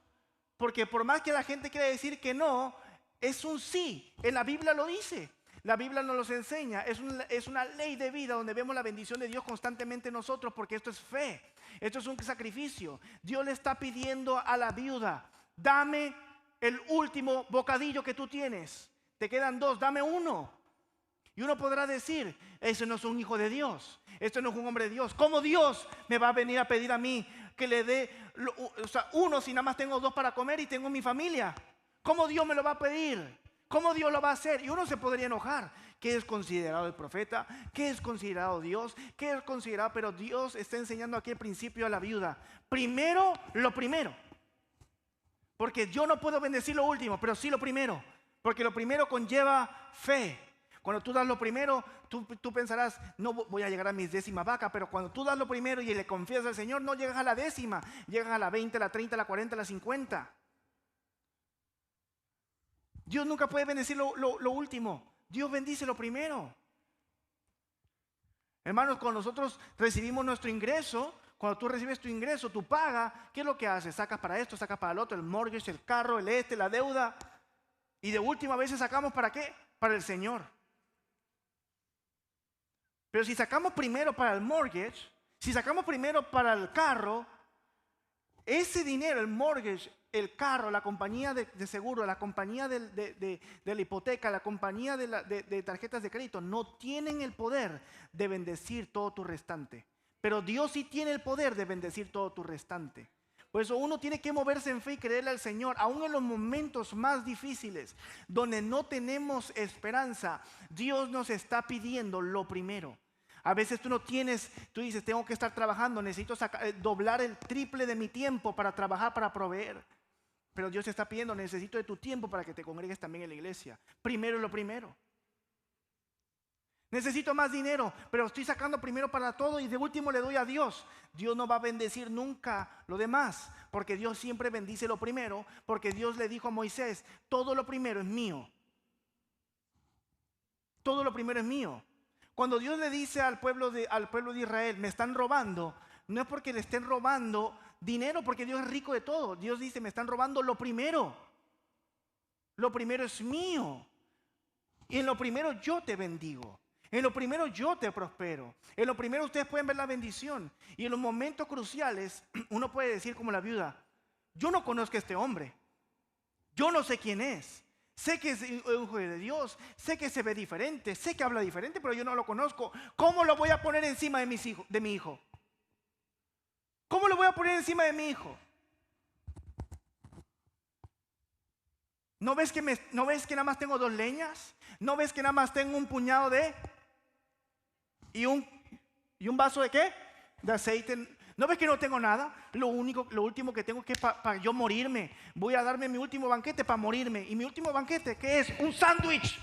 porque por más que la gente quiera decir que no, es un sí. En la Biblia lo dice. La Biblia nos los enseña. Es una ley de vida donde vemos la bendición de Dios constantemente en nosotros, porque esto es fe. Esto es un sacrificio. Dios le está pidiendo a la viuda, dame el último bocadillo que tú tienes. te quedan 2, dame uno. Y uno podrá decir, ese no es un hijo de Dios, este no es un hombre de Dios. ¿Cómo Dios me va a venir a pedir a mí que le dé uno si nada más tengo 2 para comer y tengo mi familia? ¿Cómo Dios me lo va a pedir? ¿Cómo Dios lo va a hacer? Y uno se podría enojar. ¿Qué es considerado el profeta? ¿Qué es considerado Dios? ¿Qué es considerado? Pero Dios está enseñando aquí el principio a la viuda. Primero, lo primero. Porque yo no puedo bendecir lo último, pero sí lo primero. Porque lo primero conlleva fe. Cuando tú das lo primero, tú pensarás, no voy a llegar a mis 10ª vacas, pero cuando tú das lo primero y le confías al Señor, no llegas a la 10ª, llegas a la 20, a la 30, a la 40, a la 50. Dios nunca puede bendecir lo último. Dios bendice lo primero. Hermanos, cuando nosotros recibimos nuestro ingreso, cuando tú recibes tu ingreso, tu paga, ¿qué es lo que haces? Sacas para esto, sacas para el otro, el mortgage, el carro, la deuda. Y de última vez sacamos ¿para qué? Para el Señor. Pero si sacamos primero para el mortgage, si sacamos primero para el carro, ese dinero, el mortgage, el carro, la compañía de seguro, la compañía de la hipoteca, la compañía de tarjetas de crédito, no tienen el poder de bendecir todo tu restante. Pero Dios sí tiene el poder de bendecir todo tu restante. Por eso uno tiene que moverse en fe y creerle al Señor, aún en los momentos más difíciles, donde no tenemos esperanza. Dios nos está pidiendo lo primero. A veces tú dices, tengo que estar trabajando, necesito doblar el triple de mi tiempo para trabajar, para proveer. Pero Dios te está pidiendo, necesito de tu tiempo para que te congregues también en la iglesia. Primero lo primero. Necesito más dinero, pero estoy sacando primero para todo y de último le doy a Dios. Dios no va a bendecir nunca lo demás, porque Dios siempre bendice lo primero, porque Dios le dijo a Moisés, todo lo primero es mío. Todo lo primero es mío. Cuando Dios le dice al pueblo de Israel, me están robando, no es porque le estén robando dinero, porque Dios es rico de todo. Dios dice, me están robando lo primero. Lo primero es mío. Y en lo primero yo te bendigo. En lo primero yo te prospero. En lo primero ustedes pueden ver la bendición. Y en los momentos cruciales, uno puede decir como la viuda, yo no conozco a este hombre. Yo no sé quién es. Sé que es un hijo de Dios, sé que se ve diferente, sé que habla diferente, pero yo no lo conozco. ¿Cómo lo voy a poner encima de mi hijo? ¿Cómo lo voy a poner encima de mi hijo? ¿No ves que nada más tengo 2 leñas? ¿No ves que nada más tengo un puñado y un vaso de qué? De aceite. ¿No ves que no tengo nada? Lo último que tengo que para yo morirme. Voy a darme mi último banquete para morirme. ¿Y mi último banquete qué es? Un sándwich.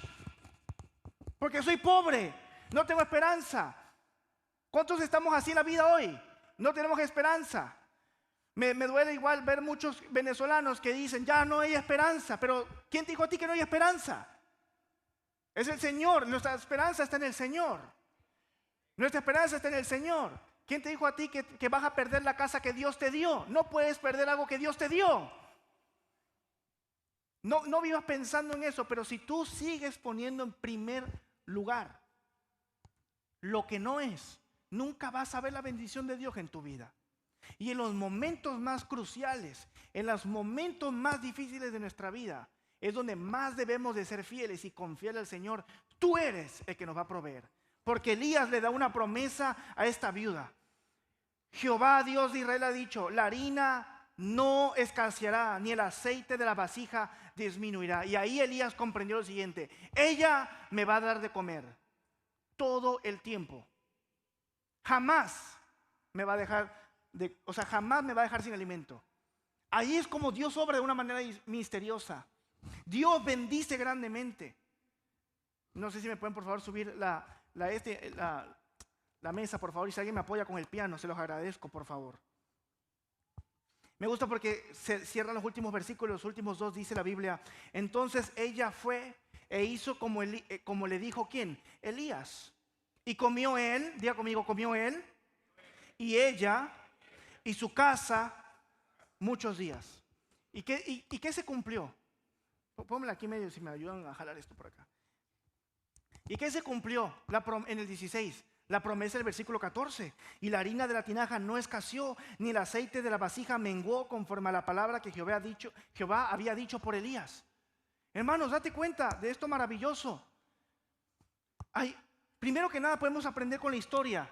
Porque soy pobre. No tengo esperanza. ¿Cuántos estamos así en la vida hoy? No tenemos esperanza. Me duele igual ver muchos venezolanos que dicen, ya no hay esperanza. Pero ¿quién te dijo a ti que no hay esperanza? Es el Señor. Nuestra esperanza está en el Señor. Nuestra esperanza está en el Señor. ¿Quién te dijo a ti que vas a perder la casa que Dios te dio? No puedes perder algo que Dios te dio. No vivas pensando en eso, pero si tú sigues poniendo en primer lugar lo que no es, nunca vas a ver la bendición de Dios en tu vida. Y en los momentos más cruciales, en los momentos más difíciles de nuestra vida, es donde más debemos de ser fieles y confiar al Señor. Tú eres el que nos va a proveer. Porque Elías le da una promesa a esta viuda. Jehová, Dios de Israel, ha dicho, la harina no escaseará, ni el aceite de la vasija disminuirá. Y ahí Elías comprendió lo siguiente, ella me va a dar de comer todo el tiempo. Jamás me va a dejar jamás me va a dejar sin alimento. Ahí es como Dios obra de una manera misteriosa. Dios bendice grandemente. No sé si me pueden por favor subir la mesa, por favor, y si alguien me apoya con el piano, se los agradezco, por favor. Me gusta porque se cierran los últimos versículos, los últimos 2 dice la Biblia. Entonces ella fue e hizo como le dijo ¿quién? Elías. Y comió él, diga conmigo, comió él y ella y su casa muchos días. ¿Y qué se cumplió? Pónmela aquí medio si me ayudan a jalar esto por acá. ¿Y qué se cumplió en el 16? La promesa del versículo 14. Y la harina de la tinaja no escaseó, ni el aceite de la vasija menguó conforme a la palabra que Jehová había dicho por Elías. Hermanos, date cuenta de esto maravilloso. Primero que nada podemos aprender con la historia.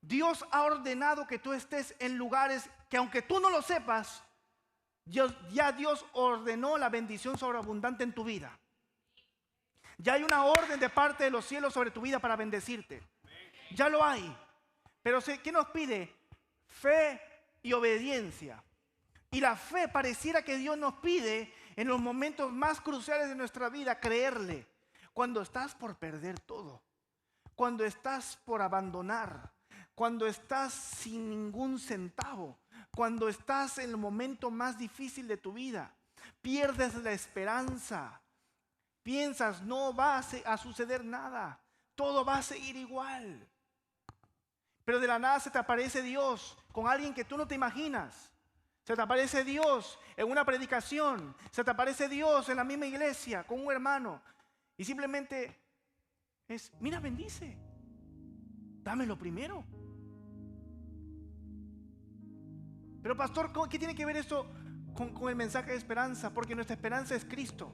Dios ha ordenado que tú estés en lugares que aunque tú no lo sepas, ya Dios ordenó la bendición sobreabundante en tu vida. Ya hay una orden de parte de los cielos sobre tu vida para bendecirte. Ya lo hay. Pero ¿qué nos pide? Fe y obediencia. Y la fe pareciera que Dios nos pide en los momentos más cruciales de nuestra vida creerle. Cuando estás por perder todo. Cuando estás por abandonar. Cuando estás sin ningún centavo. Cuando estás en el momento más difícil de tu vida. Pierdes la esperanza. Piensas, no va a suceder nada. Todo va a seguir igual. Pero de la nada se te aparece Dios con alguien que tú no te imaginas. Se te aparece Dios en una predicación. Se te aparece Dios en la misma iglesia con un hermano. Y simplemente es, mira, bendice. Dámelo primero. Pero pastor, ¿qué tiene que ver esto con el mensaje de esperanza? Porque nuestra esperanza es Cristo.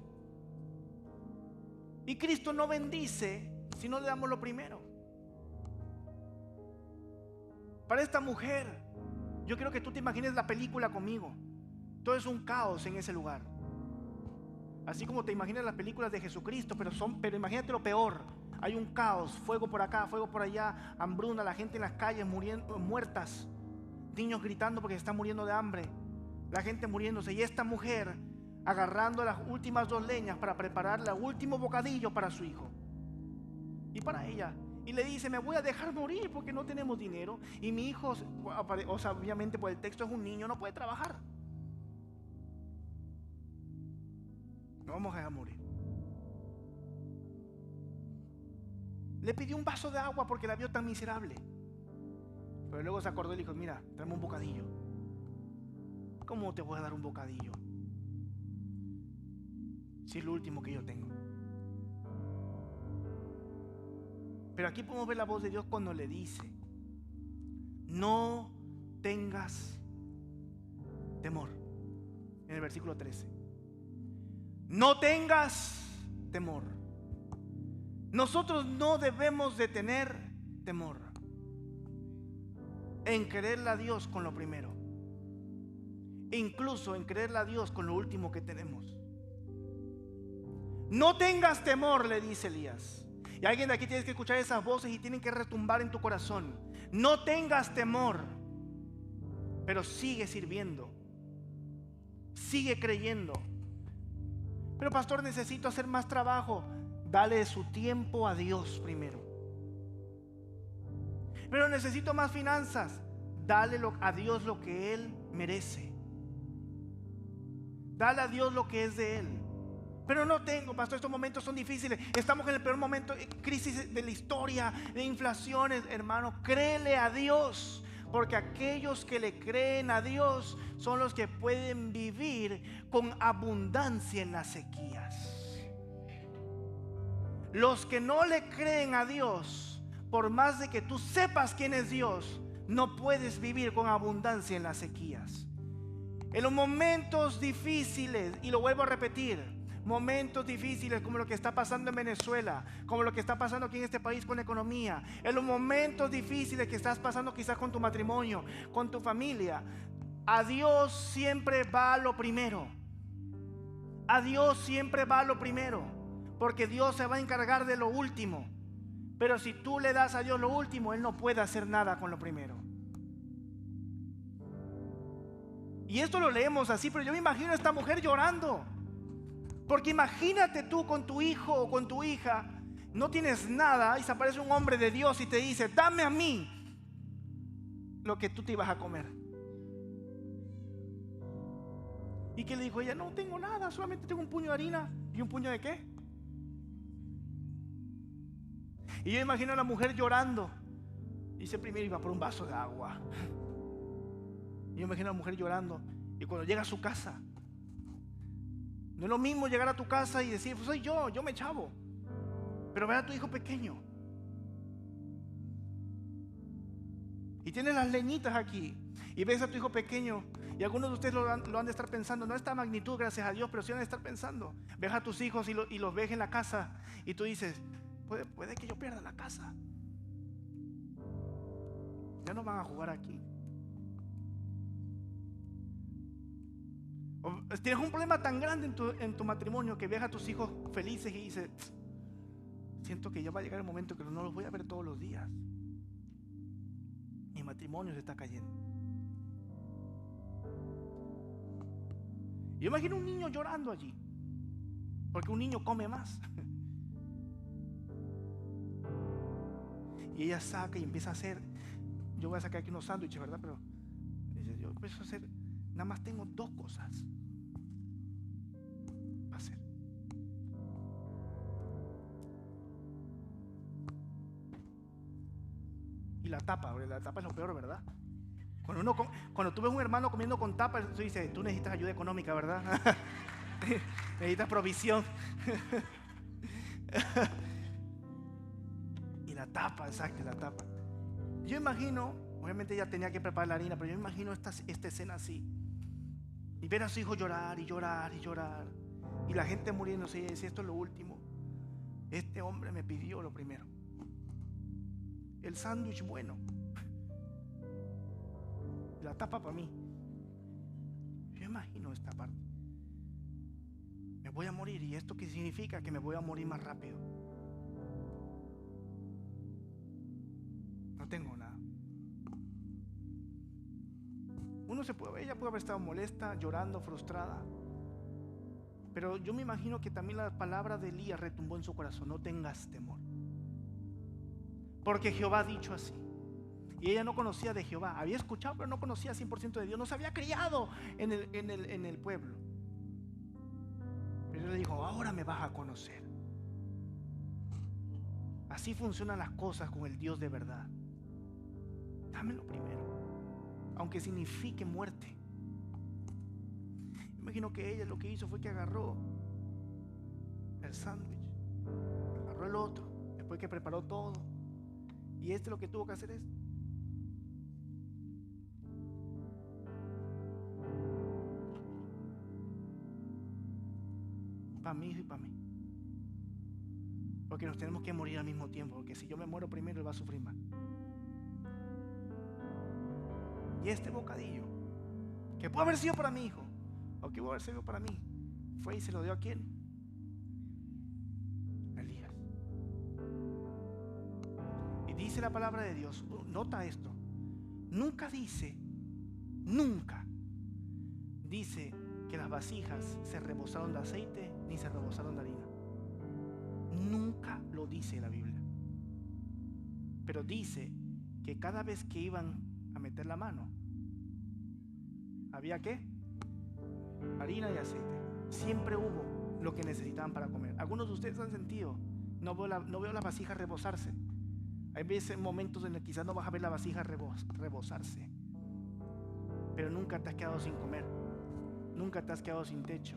Y Cristo no bendice si no le damos lo primero. Para esta mujer, yo quiero que tú te imagines la película conmigo. Todo es un caos en ese lugar. Así como te imaginas las películas de Jesucristo, pero imagínate lo peor. Hay un caos, fuego por acá, fuego por allá, hambruna, la gente en las calles muertas, niños gritando porque se están muriendo de hambre, la gente muriéndose. Y esta mujer agarrando las últimas 2 leñas para preparar el último bocadillo para su hijo y para ella. Y le dice, me voy a dejar morir porque no tenemos dinero. Y mi hijo, o sea, obviamente por el texto es un niño, no puede trabajar. No vamos a dejar morir. Le pidió un vaso de agua porque la vio tan miserable. Pero luego se acordó y le dijo, mira, tráeme un bocadillo. ¿Cómo te voy a dar un bocadillo si es lo último que yo tengo? Pero aquí podemos ver la voz de Dios cuando le dice, no tengas temor. En el versículo 13. No tengas temor. Nosotros no debemos de tener temor en creerle a Dios con lo primero. Incluso en creerle a Dios con lo último que tenemos. No tengas temor, le dice Elías. Y alguien de aquí tiene que escuchar esas voces y tienen que retumbar en tu corazón. No tengas temor, pero sigue sirviendo. Sigue creyendo. Pero pastor, necesito hacer más trabajo. Dale su tiempo a Dios primero. Pero necesito más finanzas. Dale a Dios lo que Él merece. Dale a Dios lo que es de Él. Pero no tengo, pastor, estos momentos son difíciles. Estamos en el peor momento, crisis de la historia, de inflaciones. Hermano, créele a Dios. Porque aquellos que le creen a Dios son los que pueden vivir con abundancia en las sequías. Los que no le creen a Dios, por más de que tú sepas quién es Dios, no puedes vivir con abundancia en las sequías. En los momentos difíciles, y lo vuelvo a repetir, momentos difíciles como lo que está pasando en Venezuela, como lo que está pasando aquí en este país con la economía, en los momentos difíciles que estás pasando quizás con tu matrimonio, con tu familia, a Dios siempre va lo primero. A Dios siempre va lo primero, porque Dios se va a encargar de lo último. Pero si tú le das a Dios lo último, Él no puede hacer nada con lo primero. Y esto lo leemos así, pero yo me imagino a esta mujer llorando. Porque imagínate tú con tu hijo o con tu hija, no tienes nada y se aparece un hombre de Dios y te dice, dame a mí lo que tú te ibas a comer. ¿Y qué le dijo ella? No tengo nada, solamente tengo un puño de harina. ¿Y un puño de qué? Y yo imagino a la mujer llorando. Dice, primero iba por un vaso de agua. Y yo imagino a la mujer llorando. Y cuando llega a su casa, no es lo mismo llegar a tu casa y decir, pues soy yo me chavo. Pero ve a tu hijo pequeño. Y tienes las leñitas aquí. Y ves a tu hijo pequeño Y algunos de ustedes lo han de estar pensando, no esta magnitud, gracias a Dios, pero sí han de estar pensando. Ves a tus hijos y los ves en la casa y tú dices, puede que yo pierda la casa. Ya no van a jugar aquí. O tienes un problema tan grande en tu matrimonio que ves a tus hijos felices y dices, siento que ya va a llegar el momento que no los voy a ver todos los días. Mi matrimonio se está cayendo. Yo imagino un niño llorando allí, porque un niño come más. Y ella saca y empieza a hacer, yo voy a sacar aquí unos sándwiches, ¿verdad? Pero yo empiezo a hacer, nada más tengo 2 cosas para hacer. Y la tapa es lo peor, ¿verdad? Cuando tú ves un hermano comiendo con tapa, tú dices, tú necesitas ayuda económica, ¿verdad? Necesitas provisión. Y la tapa, exacto, la tapa. Yo imagino, obviamente ella tenía que preparar la harina, pero yo imagino esta escena así. Y ver a su hijo llorar y llorar y llorar. Y la gente muriéndose y decir, esto es lo último. Este hombre me pidió lo primero. El sándwich bueno. La tapa para mí. Yo imagino esta parte. Me voy a morir. ¿Y esto qué significa? Que me voy a morir más rápido. No tengo nada. Ella puede haber estado molesta, llorando, frustrada. Pero yo me imagino que también la palabra de Elías retumbó en su corazón. No tengas temor, porque Jehová ha dicho así. Y ella no conocía de Jehová. Había escuchado, pero no conocía 100% de Dios. No se había criado en el pueblo. Pero él le dijo, ahora me vas a conocer. Así funcionan las cosas con el Dios de verdad. Dámelo primero, aunque signifique muerte. Imagino que ella lo que hizo fue que agarró el sándwich, agarró el otro, después que preparó todo. Y lo que tuvo que hacer es para mi hijo y para mí. Porque nos tenemos que morir al mismo tiempo. Porque si yo me muero primero, él va a sufrir más. Y este bocadillo, que puede haber sido para mi hijo, o que puede haber sido para mí, fue y se lo dio a ¿quién? A Elías. Y dice la palabra de Dios, nota esto, nunca dice que las vasijas se rebosaron de aceite ni se rebosaron de harina. Nunca lo dice la Biblia. Pero dice que cada vez que iban a meter la mano, ¿había qué? Harina y aceite. Siempre hubo lo que necesitaban para comer. Algunos de ustedes han sentido, no veo las vasijas rebosarse. Hay veces, momentos en los que quizás no vas a ver la vasija rebosarse, pero nunca te has quedado sin comer, nunca te has quedado sin techo,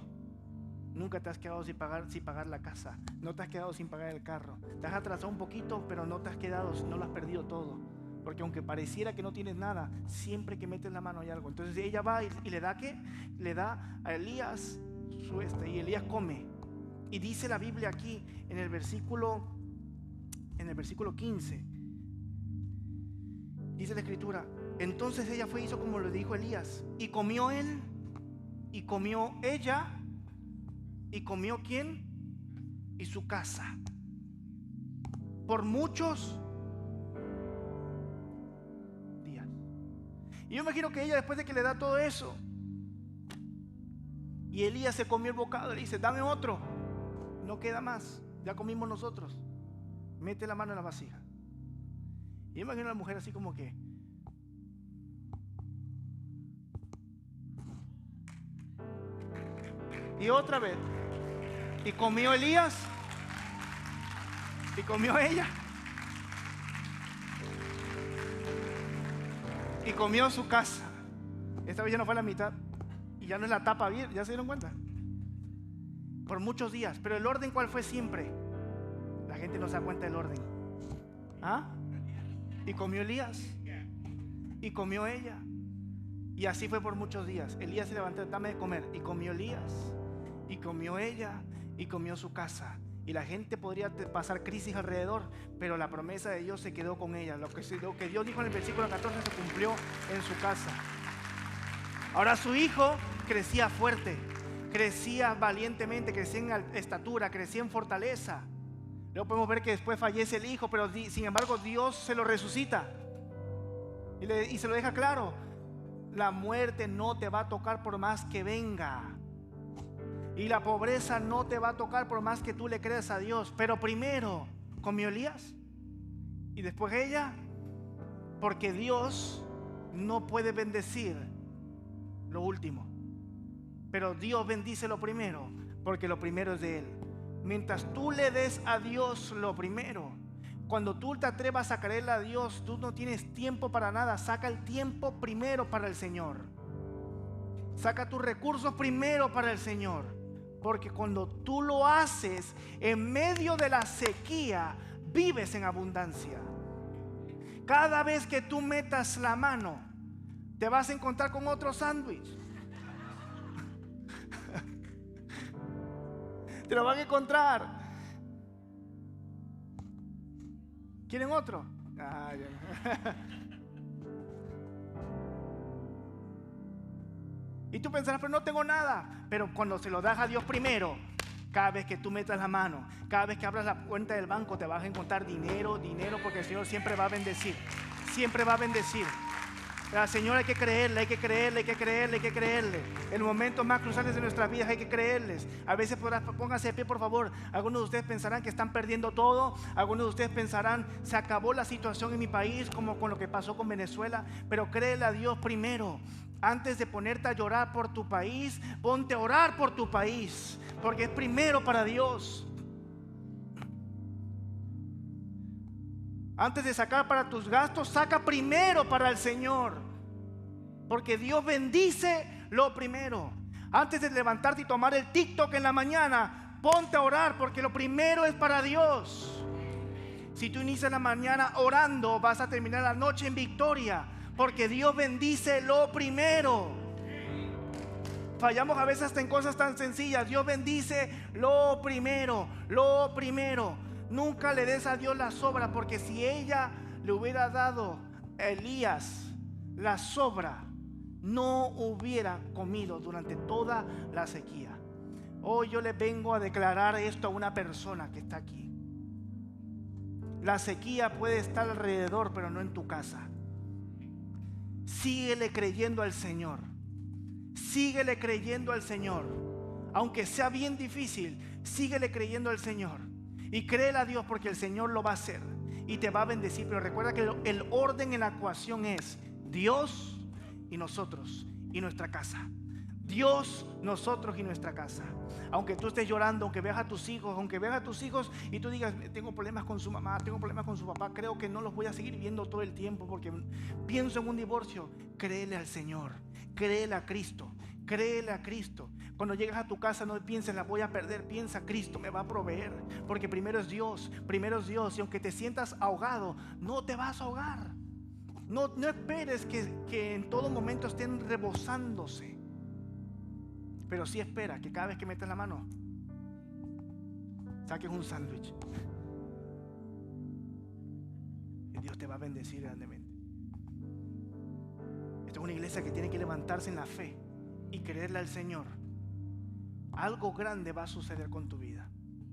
nunca te has quedado sin pagar la casa, no te has quedado sin pagar el carro. Te has atrasado un poquito, pero no te has quedado, no lo has perdido todo. Porque aunque pareciera que no tienes nada, siempre que metes la mano hay algo. Entonces ella va y le da ¿qué? Le da a Elías y Elías come. Y dice la Biblia aquí en el versículo 15, dice la escritura, entonces ella fue y hizo como le dijo Elías, y comió él, y comió ella, y comió ¿quién? Y su casa, por muchos días. Y yo imagino que ella, después de que le da todo eso, y Elías se comió el bocado, le dice, dame otro, no queda más, ya comimos nosotros, mete la mano en la vasija. Y yo imagino a la mujer así como que, y otra vez, y comió Elías, y comió ella, y comió su casa. Esta vez ya no fue a la mitad, y ya no es la tapa bien, ¿ya se dieron cuenta? Por muchos días. Pero el orden, ¿cuál fue siempre? La gente no se da cuenta del orden. ¿Ah? Y comió Elías, y comió ella, Y así fue por muchos días. Elías se levantó, dame de comer. Y comió Elías, y comió ella, y comió su casa. Y la gente podría pasar crisis alrededor, pero la promesa de Dios se quedó con ella. Lo que Dios dijo en el versículo 14 se cumplió en su casa. Ahora su hijo crecía fuerte, crecía valientemente, crecía en estatura, crecía en fortaleza. Luego podemos ver que después fallece el hijo, pero sin embargo Dios se lo resucita y se lo deja claro: la muerte no te va a tocar por más que venga, y la pobreza no te va a tocar por más que tú le creas a Dios. Pero primero comió Elías y después ella, porque Dios no puede bendecir lo último, pero Dios bendice lo primero, porque lo primero es de Él. Mientras tú le des a Dios lo primero, cuando tú te atrevas a creerle a Dios, tú no tienes tiempo para nada. Saca el tiempo primero para el Señor. Saca tus recursos primero para el Señor, porque cuando tú lo haces en medio de la sequía, vives en abundancia. Cada vez que tú metas la mano, te vas a encontrar con otro sándwich. Te lo van a encontrar. ¿Quieren otro? Y tú pensarás, pero no tengo nada. Pero cuando se lo das a Dios primero, cada vez que tú metas la mano, cada vez que abras la cuenta del banco, te vas a encontrar dinero, porque el Señor siempre va a bendecir. Siempre va a bendecir. Al Señor hay que creerle, hay que creerle, hay que creerle, hay que creerle. En los momentos más cruciales de nuestras vidas hay que creerles. A veces pónganse de pie, por favor. Algunos de ustedes pensarán que están perdiendo todo. Algunos de ustedes pensarán, se acabó la situación en mi país, como con lo que pasó con Venezuela. Pero créele a Dios primero. Antes de ponerte a llorar por tu país, ponte a orar por tu país, porque es primero para Dios. Antes de sacar para tus gastos, saca primero para el Señor, porque Dios bendice lo primero. Antes de levantarte y tomar el TikTok en la mañana, ponte a orar, porque lo primero es para Dios. Si tú inicias la mañana orando, vas a terminar la noche en victoria, porque Dios bendice lo primero. Fallamos a veces hasta en cosas tan sencillas. Dios bendice lo primero, lo primero. Nunca le des a Dios la sobra, porque si ella le hubiera dado a Elías la sobra, no hubiera comido durante toda la sequía. Hoy yo le vengo a declarar esto a una persona que está aquí. La sequía puede estar alrededor, pero no en tu casa. Síguele creyendo al Señor. Síguele creyendo al Señor. Aunque sea bien difícil, síguele creyendo al Señor. Y créele a Dios, porque el Señor lo va a hacer y te va a bendecir. Pero recuerda que el orden en la ecuación es Dios y nosotros y nuestra casa. Dios, nosotros y nuestra casa. Aunque tú estés llorando, aunque veas a tus hijos, y tú digas, tengo problemas con su mamá, tengo problemas con su papá, creo que no los voy a seguir viendo todo el tiempo porque pienso en un divorcio. Créele al Señor, créele a Cristo, créele a Cristo. Cuando llegas a tu casa, no pienses, la voy a perder. Piensa, Cristo me va a proveer, porque primero es Dios, y aunque te sientas ahogado, no te vas a ahogar. No esperes que en todo momento estén rebosándose, pero sí espera que cada vez que metas la mano, saques un sándwich, y Dios te va a bendecir grandemente. Esta es una iglesia que tiene que levantarse en la fe y creerle al Señor. Algo grande va a suceder con tu vida.